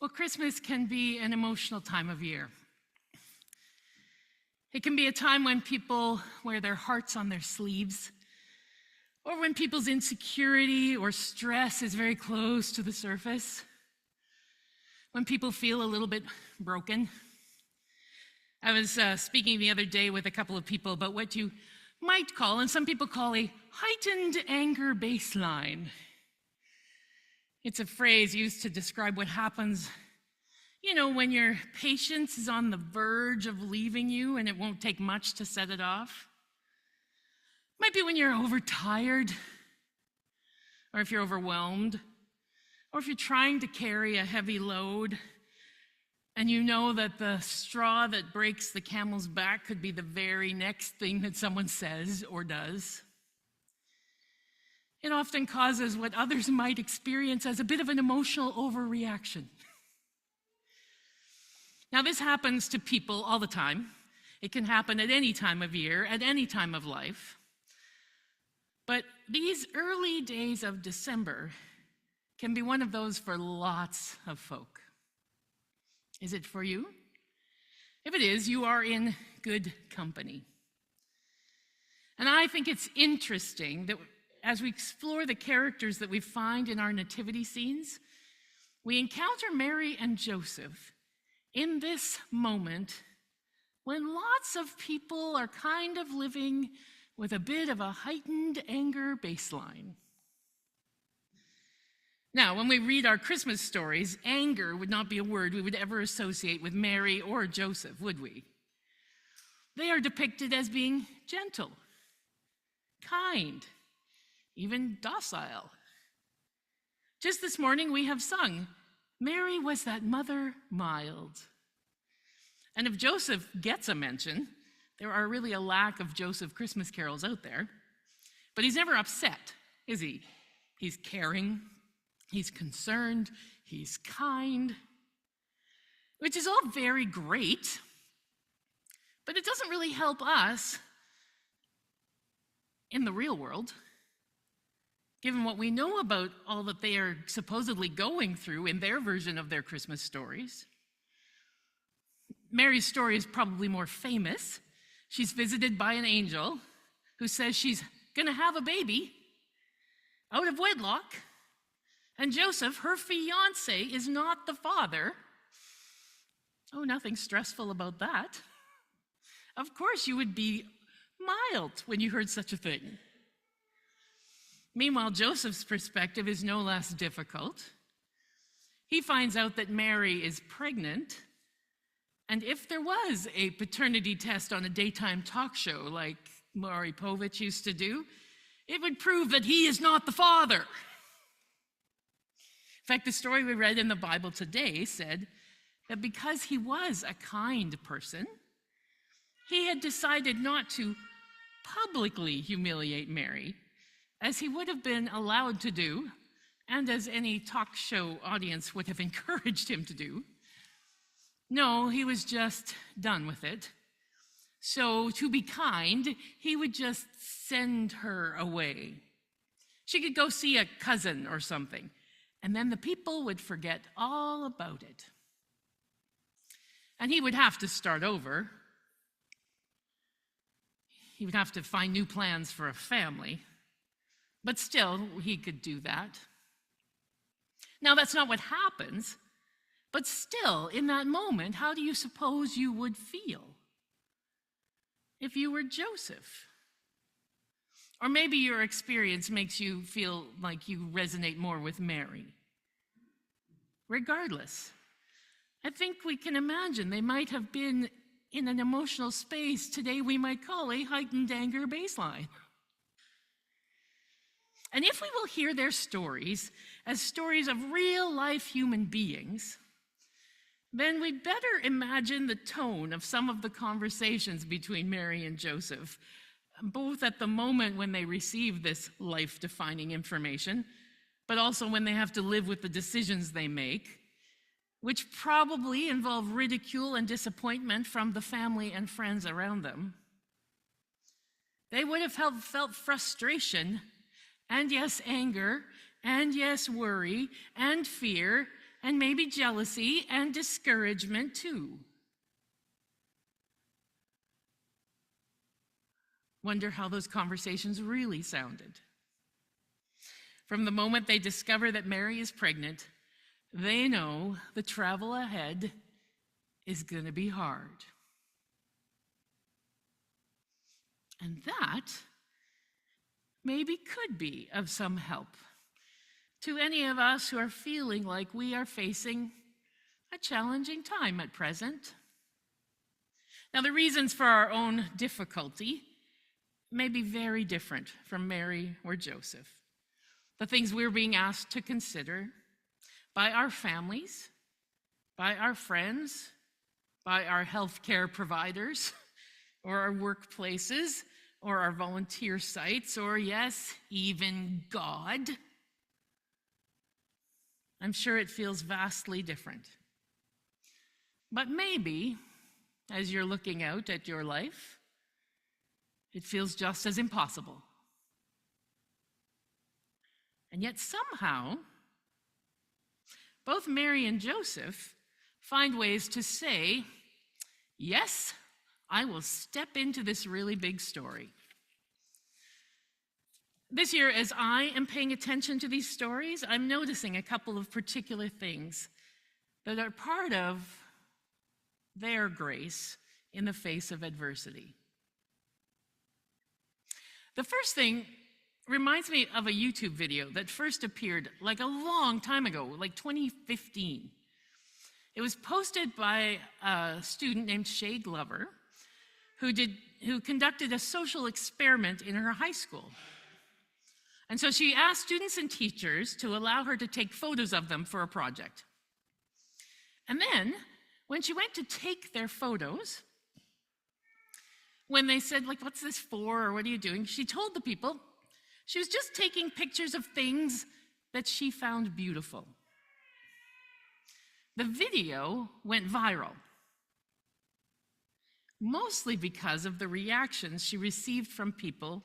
Well, Christmas can be an emotional time of year. It can be a time when people wear their hearts on their sleeves, or when people's insecurity or stress is very close to the surface, when people feel a little bit broken. I was speaking the other day with a couple of people about what you might call, and some people call, a heightened anger baseline. It's a phrase used to describe what happens, when your patience is on the verge of leaving you and it won't take much to set it off. Might be when you're overtired, or if you're overwhelmed, or if you're trying to carry a heavy load and you know that the straw that breaks the camel's back could be the very next thing that someone says or does. It often causes what others might experience as a bit of an emotional overreaction. Now, this happens to people all the time. It can happen at any time of year, at any time of life. But these early days of December can be one of those for lots of folk. Is it for you? If it is, you are in good company. And I think it's interesting that as we explore the characters that we find in our nativity scenes, we encounter Mary and Joseph in this moment when lots of people are kind of living with a bit of a heightened anger baseline. Now, when we read our Christmas stories, anger would not be a word we would ever associate with Mary or Joseph, would we? They are depicted as being gentle, kind, even docile. Just this morning we have sung, Mary was that mother mild. And if Joseph gets a mention, there are really a lack of Joseph Christmas carols out there. But he's never upset, is he? He's caring, he's concerned, he's kind, which is all very great, but it doesn't really help us in the real world, given what we know about all that they are supposedly going through in their version of their Christmas stories. Mary's story is probably more famous. She's visited by an angel who says she's going to have a baby out of wedlock, and Joseph, her fiance, is not the father. Oh, nothing stressful about that. Of course you would be mild when you heard such a thing. Meanwhile, Joseph's perspective is no less difficult. He finds out that Mary is pregnant, and if there was a paternity test on a daytime talk show like Maury Povich used to do, it would prove that he is not the father. In fact, the story we read in the Bible today said that because he was a kind person, he had decided not to publicly humiliate Mary, as he would have been allowed to do, and as any talk show audience would have encouraged him to do. No, he was just done with it. So to be kind, he would just send her away. She could go see a cousin or something, and then the people would forget all about it. And he would have to start over. He would have to find new plans for a family. But still, he could do that. Now, that's not what happens, but still, in that moment, how do you suppose you would feel if you were Joseph? Or maybe your experience makes you feel like you resonate more with Mary. Regardless, I think we can imagine they might have been in an emotional space today we might call a heightened anger baseline. And if we will hear their stories as stories of real-life human beings, then we'd better imagine the tone of some of the conversations between Mary and Joseph, both at the moment when they receive this life-defining information, but also when they have to live with the decisions they make, which probably involve ridicule and disappointment from the family and friends around them. They would have felt frustration, and yes, anger, and yes, worry, and fear, and maybe jealousy and discouragement too. Wonder how those conversations really sounded. From the moment they discover that Mary is pregnant, they know the travel ahead is going to be hard. And that maybe could be of some help to any of us who are feeling like we are facing a challenging time at present. Now, the reasons for our own difficulty may be very different from Mary or Joseph. The things we're being asked to consider by our families, by our friends, by our healthcare providers, or our workplaces, or our volunteer sites, or yes, even God. I'm sure it feels vastly different. But maybe, as you're looking out at your life, it feels just as impossible. And yet somehow, both Mary and Joseph find ways to say, yes, I will step into this really big story. This year, as I am paying attention to these stories, I'm noticing a couple of particular things that are part of their grace in the face of adversity. The first thing reminds me of a YouTube video that first appeared like a long time ago, like 2015. It was posted by a student named Shay Glover, who conducted a social experiment in her high school. And so she asked students and teachers to allow her to take photos of them for a project. And then, when she went to take their photos, when they said, like, what's this for, or what are you doing? She told the people she was just taking pictures of things that she found beautiful. The video went viral, mostly because of the reactions she received from people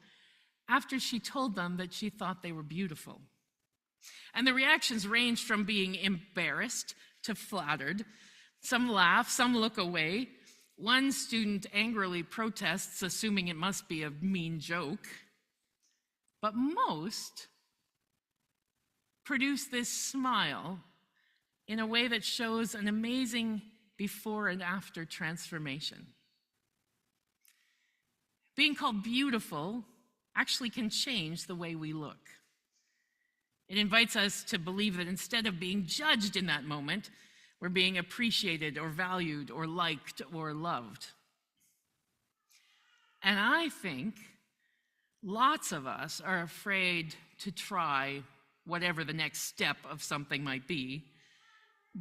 after she told them that she thought they were beautiful. And the reactions ranged from being embarrassed to flattered. Some laugh, some look away. One student angrily protests, assuming it must be a mean joke. But most produce this smile in a way that shows an amazing before and after transformation. Being called beautiful actually can change the way we look. It invites us to believe that instead of being judged in that moment, we're being appreciated or valued or liked or loved. And I think lots of us are afraid to try whatever the next step of something might be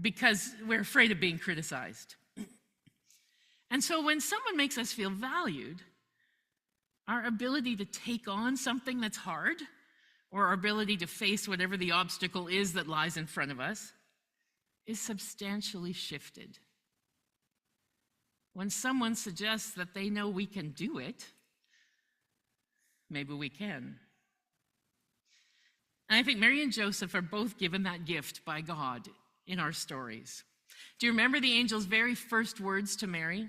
because we're afraid of being criticized. And so when someone makes us feel valued, our ability to take on something that's hard, or our ability to face whatever the obstacle is that lies in front of us, is substantially shifted. When someone suggests that they know we can do it, maybe we can. And I think Mary and Joseph are both given that gift by God in our stories. Do you remember the angel's very first words to Mary?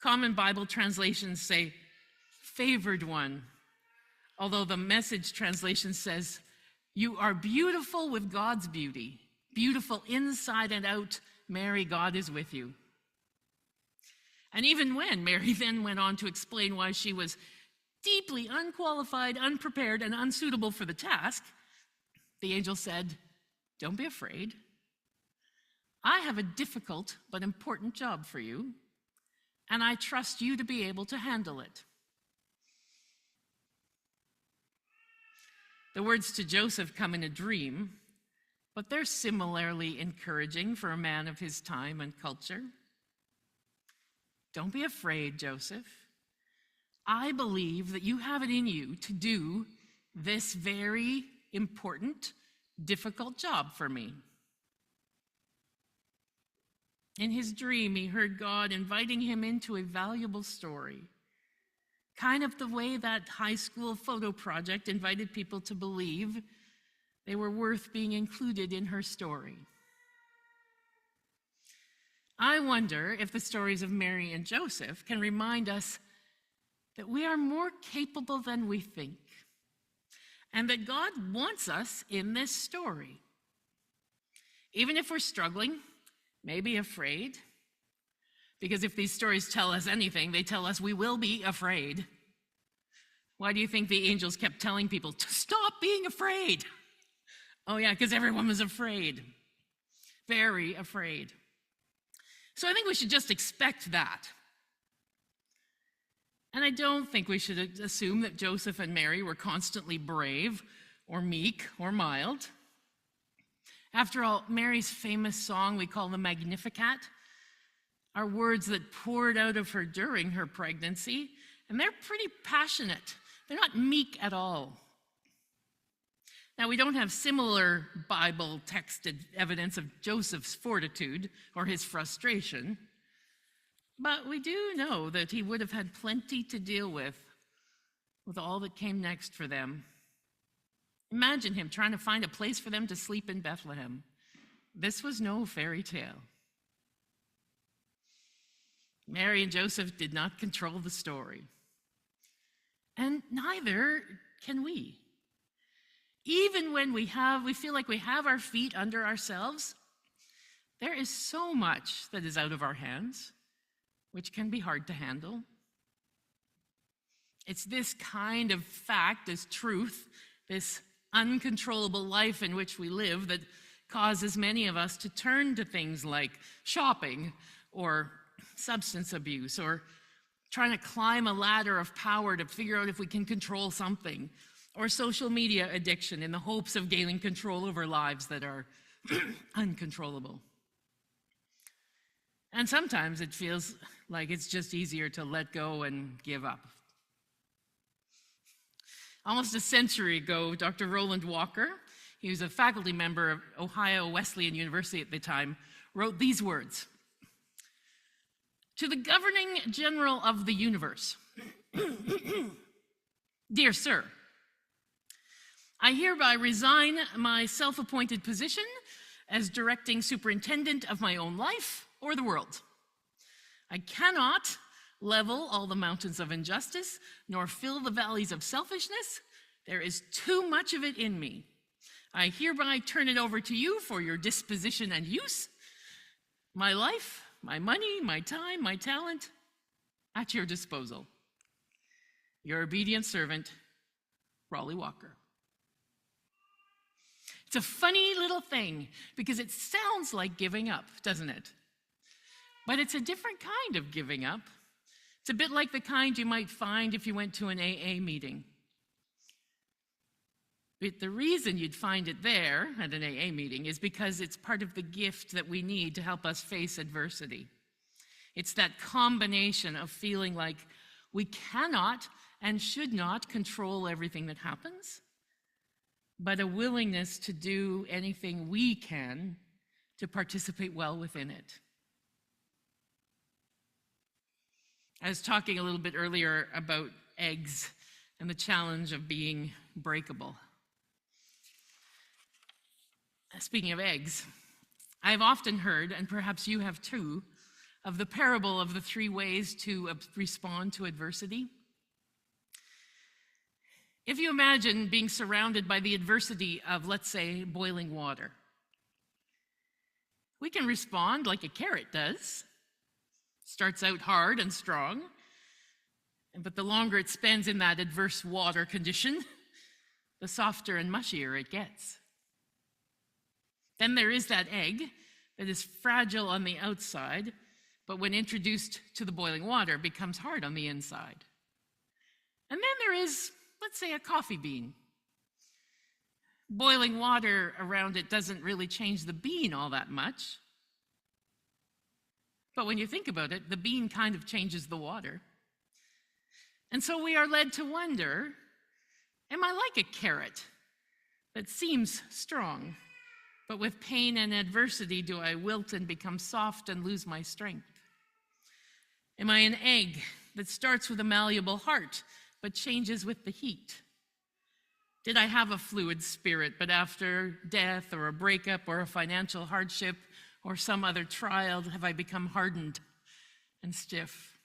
Common Bible translations say, favored one, although the Message translation says, you are beautiful with God's beauty, beautiful inside and out, Mary, God is with you. And even when Mary then went on to explain why she was deeply unqualified, unprepared, and unsuitable for the task, the angel said, don't be afraid. I have a difficult but important job for you, and I trust you to be able to handle it. The words to Joseph come in a dream, but they're similarly encouraging for a man of his time and culture. Don't be afraid, Joseph. I believe that you have it in you to do this very important, difficult job for me. In his dream, he heard God inviting him into a valuable story, kind of the way that high school photo project invited people to believe they were worth being included in her story. I wonder if the stories of Mary and Joseph can remind us that we are more capable than we think, and that God wants us in this story. Even if we're struggling, maybe afraid, because if these stories tell us anything, they tell us we will be afraid. Why do you think the angels kept telling people to stop being afraid? Oh yeah, because everyone was afraid, very afraid. So I think we should just expect that. And I don't think we should assume that Joseph and Mary were constantly brave or meek or mild. After all, Mary's famous song we call the Magnificat are words that poured out of her during her pregnancy, and they're pretty passionate. They're not meek at all. Now, we don't have similar Bible texted evidence of Joseph's fortitude or his frustration, but we do know that he would have had plenty to deal with all that came next for them. Imagine him trying to find a place for them to sleep in Bethlehem. This was no fairy tale. Mary and Joseph did not control the story, and neither can we. Even when we feel like we have our feet under ourselves, there is so much that is out of our hands, which can be hard to handle. It's this kind of fact, this truth, this uncontrollable life in which we live that causes many of us to turn to things like shopping or substance abuse or trying to climb a ladder of power to figure out if we can control something, or social media addiction in the hopes of gaining control over lives that are uncontrollable. And sometimes it feels like it's just easier to let go and give up. Almost a century ago, Dr. Roland Walker, he was a faculty member of Ohio Wesleyan University at the time, wrote these words: "To the governing general of the universe, dear sir, I hereby resign my self-appointed position as directing superintendent of my own life or the world. I cannot level all the mountains of injustice, nor fill the valleys of selfishness. There is too much of it in me. I hereby turn it over to you for your disposition and use. My life, my money, my time, my talent, at your disposal. Your obedient servant, Raleigh Walker." It's a funny little thing because it sounds like giving up, doesn't it? But it's a different kind of giving up. It's a bit like the kind you might find if you went to an AA meeting. But the reason you'd find it there at an AA meeting is because it's part of the gift that we need to help us face adversity. It's that combination of feeling like we cannot and should not control everything that happens, but a willingness to do anything we can to participate well within it. I was talking a little bit earlier about eggs and the challenge of being breakable. Speaking of eggs, I've often heard, and perhaps you have too, of the parable of the 3 ways to respond to adversity. If you imagine being surrounded by the adversity of, let's say, boiling water, we can respond like a carrot does. Starts out hard and strong, but the longer it spends in that adverse water condition, the softer and mushier it gets. Then there is that egg that is fragile on the outside, but when introduced to the boiling water, becomes hard on the inside. And then there is, let's say, a coffee bean. Boiling water around it doesn't really change the bean all that much. But when you think about it, the bean kind of changes the water. And so we are led to wonder, am I like a carrot that seems strong, but with pain and adversity do I wilt and become soft and lose my strength? Am I an egg that starts with a malleable heart, but changes with the heat? Did I have a fluid spirit, but after death or a breakup or a financial hardship or some other trial have I become hardened and stiff?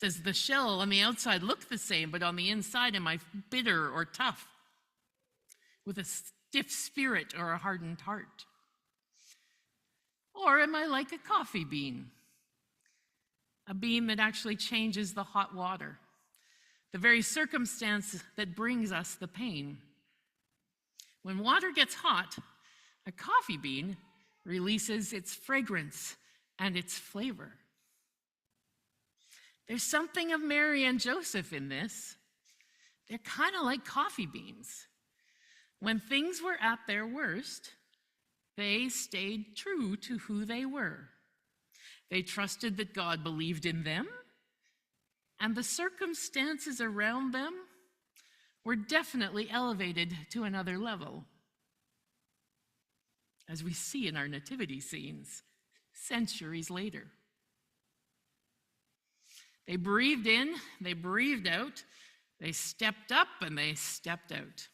Does the shell on the outside look the same, but on the inside am I bitter or tough, with a stiff spirit or a hardened heart? Or am I like a coffee bean, a bean that actually changes the hot water, the very circumstance that brings us the pain? When water gets hot, a coffee bean releases its fragrance and its flavor. There's something of Mary and Joseph in this. They're kind of like coffee beans. When things were at their worst, they stayed true to who they were. They trusted that God believed in them, and the circumstances around them were definitely elevated to another level, as we see in our nativity scenes centuries later. They breathed in, they breathed out, they stepped up and they stepped out.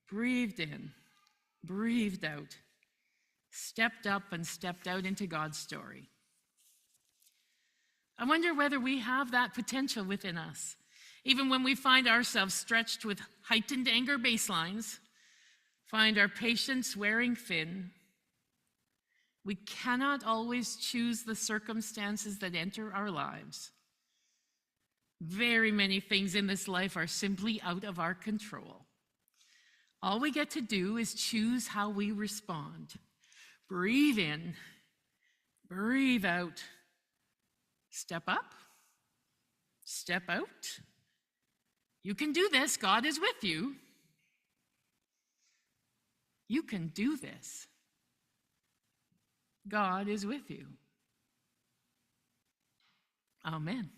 Breathed in, breathed out, stepped up and stepped out into God's story. I wonder whether we have that potential within us, even when we find ourselves stretched with heightened anger baselines, find our patience wearing thin. We cannot always choose the circumstances that enter our lives. Very many things in this life are simply out of our control. All we get to do is choose how we respond. Breathe in, breathe out, step up, step out. You can do this. God is with you. You can do this. God is with you. Amen.